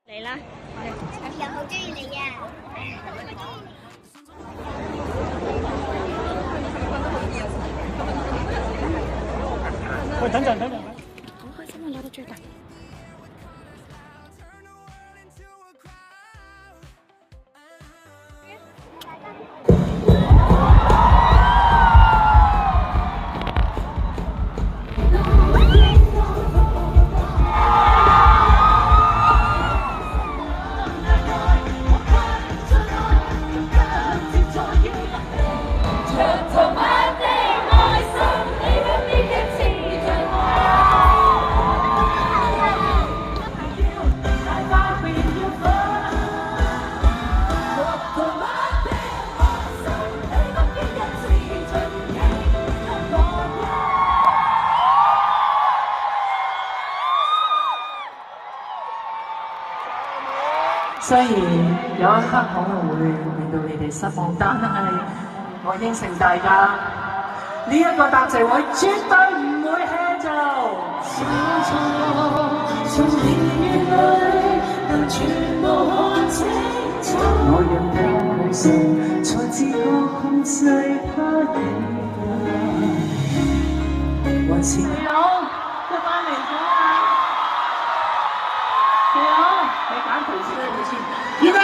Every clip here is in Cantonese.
嚟啦！又好中意你啊！喂，等陣，好開心啊，攞到最大。雖然有一刻可能會令到你哋失望，但係我應承大家，呢一個答謝會絕對唔會 hea 做。我讓他開心，才自覺控制他的還是你好，一班嚟咗啊！你好，你揀頭先啦，好先。預備。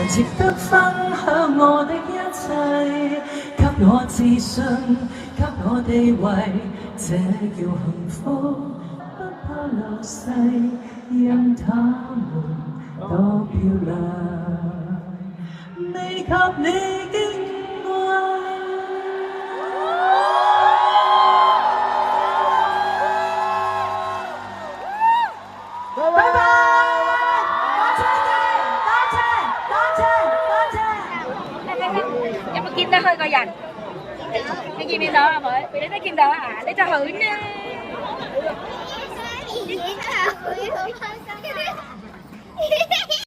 值得分享我的一切，給我自信，給我地位，這叫幸福。不怕流逝，任他們多漂亮，未及你矜貴。拜拜。有冇見到佢個人？你見唔見到阿妹？你都見到啊？你就好呢。媽咪，好開心。